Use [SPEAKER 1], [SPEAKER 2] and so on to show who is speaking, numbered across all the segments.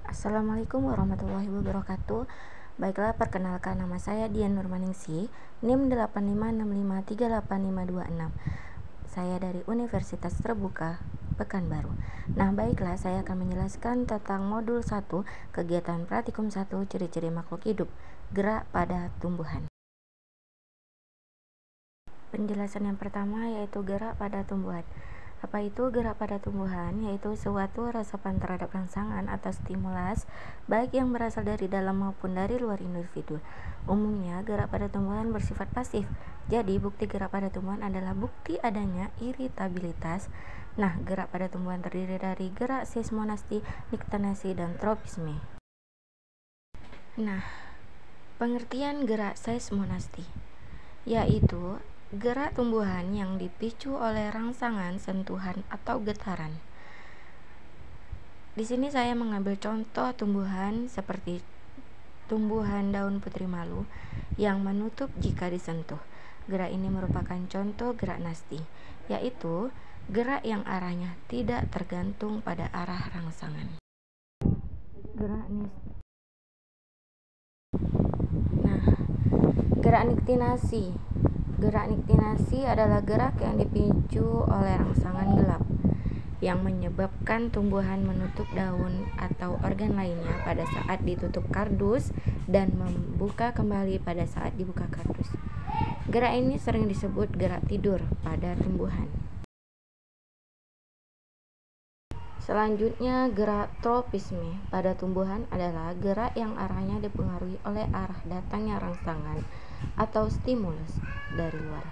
[SPEAKER 1] Assalamualaikum warahmatullahi wabarakatuh. Baiklah, perkenalkan nama saya Dian Nurmaningsih, NIM 85653856. Saya dari Universitas Terbuka Pekanbaru. Nah, baiklah, saya akan menjelaskan tentang modul 1, kegiatan praktikum 1, ciri-ciri makhluk hidup, gerak pada tumbuhan. Penjelasan yang pertama yaitu gerak pada tumbuhan. Apa itu gerak pada tumbuhan? Yaitu suatu resapan terhadap rangsangan atau stimulus, baik yang berasal dari dalam maupun dari luar individu. Umumnya, gerak pada tumbuhan bersifat pasif. Jadi, bukti gerak pada tumbuhan adalah bukti adanya iritabilitas. Nah, gerak pada tumbuhan terdiri dari gerak seismonasti, niktinasi, dan tropisme. Nah, pengertian gerak seismonasti yaitu gerak tumbuhan yang dipicu oleh rangsangan, sentuhan, atau getaran. Di sini saya mengambil contoh tumbuhan seperti tumbuhan daun putri malu yang menutup jika disentuh. Gerak ini merupakan contoh gerak nasti, yaitu gerak yang arahnya tidak tergantung pada arah rangsangan. Gerak nasti. Nah, gerak niktinasi. Gerak niktinasi adalah gerak yang dipicu oleh rangsangan gelap yang menyebabkan tumbuhan menutup daun atau organ lainnya pada saat ditutup kardus dan membuka kembali pada saat dibuka kardus. Gerak ini sering disebut gerak tidur pada tumbuhan. Selanjutnya, gerak tropisme pada tumbuhan adalah gerak yang arahnya dipengaruhi oleh arah datangnya rangsangan atau stimulus dari luar.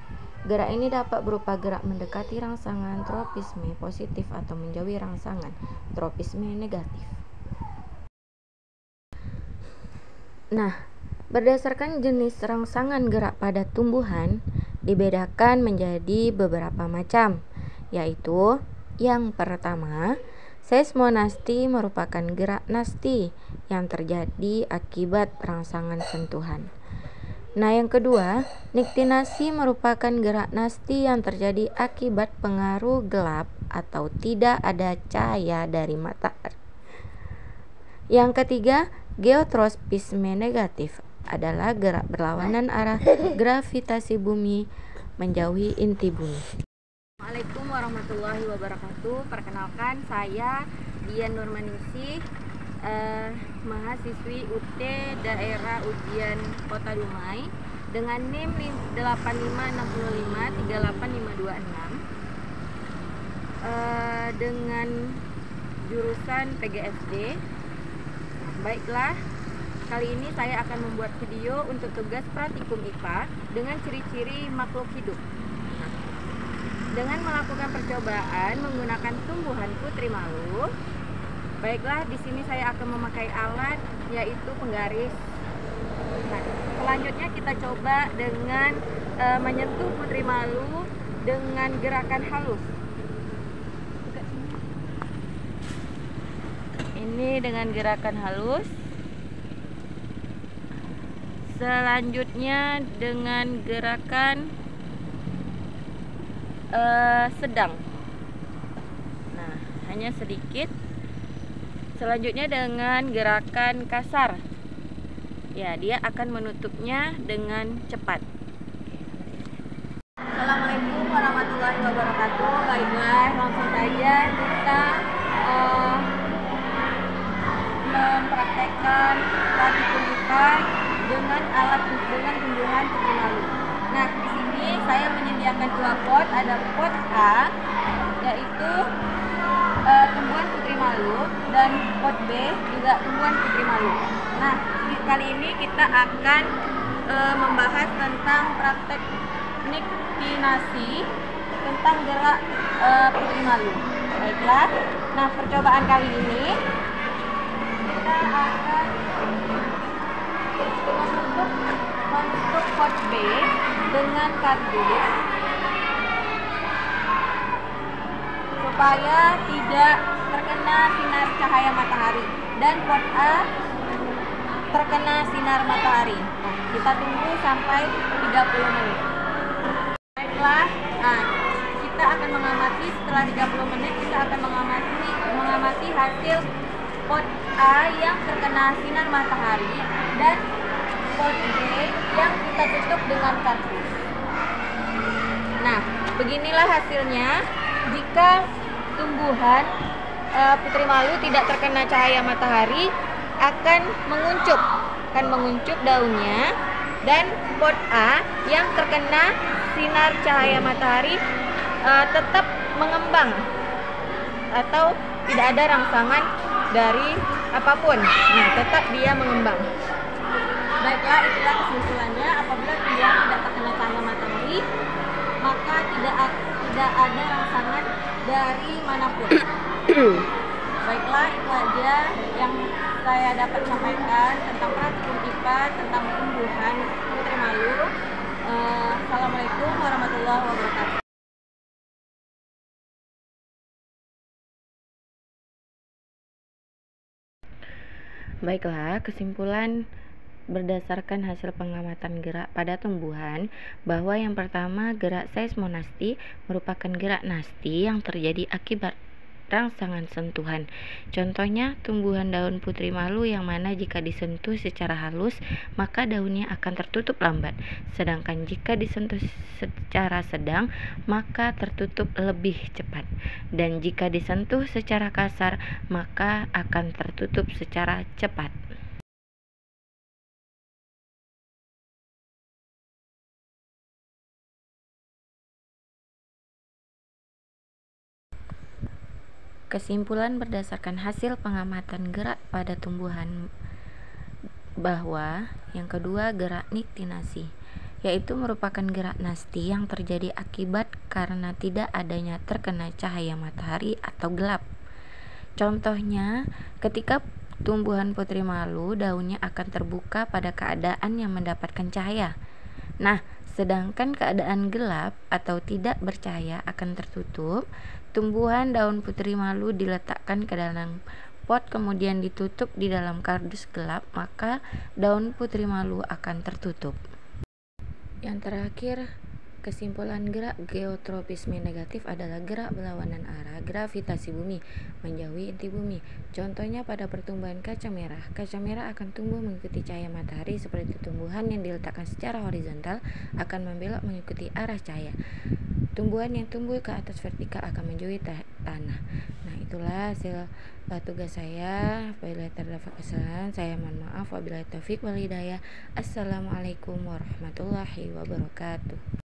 [SPEAKER 1] Gerak ini dapat berupa gerak mendekati rangsangan tropisme positif atau menjauhi rangsangan tropisme negatif. Nah, berdasarkan jenis rangsangan gerak pada tumbuhan dibedakan menjadi beberapa macam, yaitu yang pertama, seismonasti merupakan gerak nasti yang terjadi akibat rangsangan sentuhan. Nah, yang kedua, niktinasi merupakan gerak nasti yang terjadi akibat pengaruh gelap atau tidak ada cahaya dari matahari. Yang ketiga, geotropisme negatif adalah gerak berlawanan arah gravitasi bumi menjauhi inti bumi.
[SPEAKER 2] Assalamualaikum warahmatullahi wabarakatuh. Perkenalkan, saya Dian Nurmaningsih, mahasiswi UT Daerah Ujian Kota Dumai dengan NIM 85653856 dengan jurusan PGSD. Baiklah, kali ini saya akan membuat video untuk tugas praktikum IPA dengan ciri-ciri makhluk hidup. Dengan melakukan percobaan menggunakan tumbuhan putri malu. Baiklah, di sini saya akan memakai alat yaitu penggaris. Nah, selanjutnya kita coba dengan menyentuh putri malu dengan gerakan halus. Ini dengan gerakan halus. Selanjutnya dengan gerakan sedang. Nah, hanya sedikit. Selanjutnya dengan gerakan kasar. Ya, dia akan menutupnya dengan cepat. Assalamualaikum warahmatullahi wabarakatuh. Baiklah, langsung saja kita mempraktekkan praktikum IPA dengan tumbuhan putri malu. Nah, di sini saya menyediakan dua pot. Ada pot A, yaitu tumbuhan putri malu, dan pot B juga tumbuhan putri malu. Nah, kali ini kita akan membahas tentang praktek niktinasi tentang gerak putri malu. Baiklah, nah percobaan kali ini kita akan menutup pot B dengan kardus supaya tidak terkena sinar cahaya matahari, dan pot A terkena sinar matahari. Nah, kita tunggu sampai 30 menit. Baiklah, nah kita akan mengamati setelah 30 menit kita akan mengamati hasil pot A yang terkena sinar matahari dan pot B yang kita tutup dengan kardus. Nah, beginilah hasilnya jika tumbuhan putri malu tidak terkena cahaya matahari, akan menguncup daunnya, dan pot A yang terkena sinar cahaya matahari tetap mengembang atau tidak ada rangsangan dari apapun. Nah, tetap dia mengembang. Baiklah, itulah kesimpulannya. Apabila tumbuhan tidak terkena cahaya matahari, maka tidak ada rangsangan dari manapun. Baiklah, itu aja yang saya dapat sampaikan tentang praktikum IPA tentang tumbuhan putri malu. Assalamualaikum warahmatullahi wabarakatuh.
[SPEAKER 1] Baiklah, kesimpulan berdasarkan hasil pengamatan gerak pada tumbuhan bahwa yang pertama, gerak seismonasti merupakan gerak nasti yang terjadi akibat rangsangan sentuhan. Contohnya tumbuhan daun putri malu yang mana jika disentuh secara halus maka daunnya akan tertutup lambat, sedangkan jika disentuh secara sedang maka tertutup lebih cepat, dan jika disentuh secara kasar maka akan tertutup secara cepat. Kesimpulan berdasarkan hasil pengamatan gerak pada tumbuhan bahwa yang kedua, gerak niktinasi, yaitu merupakan gerak nasti yang terjadi akibat karena tidak adanya terkena cahaya matahari atau gelap. Contohnya, ketika tumbuhan putri malu, daunnya akan terbuka pada keadaan yang mendapatkan cahaya. Nah, sedangkan keadaan gelap atau tidak bercahaya akan tertutup. Tumbuhan daun putri malu diletakkan ke dalam pot kemudian ditutup di dalam kardus gelap, maka daun putri malu akan tertutup. Yang terakhir, kesimpulan gerak geotropisme negatif adalah gerak berlawanan arah gravitasi bumi menjauhi inti bumi. Contohnya pada pertumbuhan kaca merah. Kaca merah akan tumbuh mengikuti cahaya matahari, seperti tumbuhan yang diletakkan secara horizontal akan membelok mengikuti arah cahaya. Tumbuhan yang tumbuh ke atas vertikal akan menjauhi tanah. Nah, itulah hasil tugas saya. Apabila terdapat kesalahan, saya mohon maaf. Wabillahi taufik wal hidayah. Assalamualaikum warahmatullahi wabarakatuh.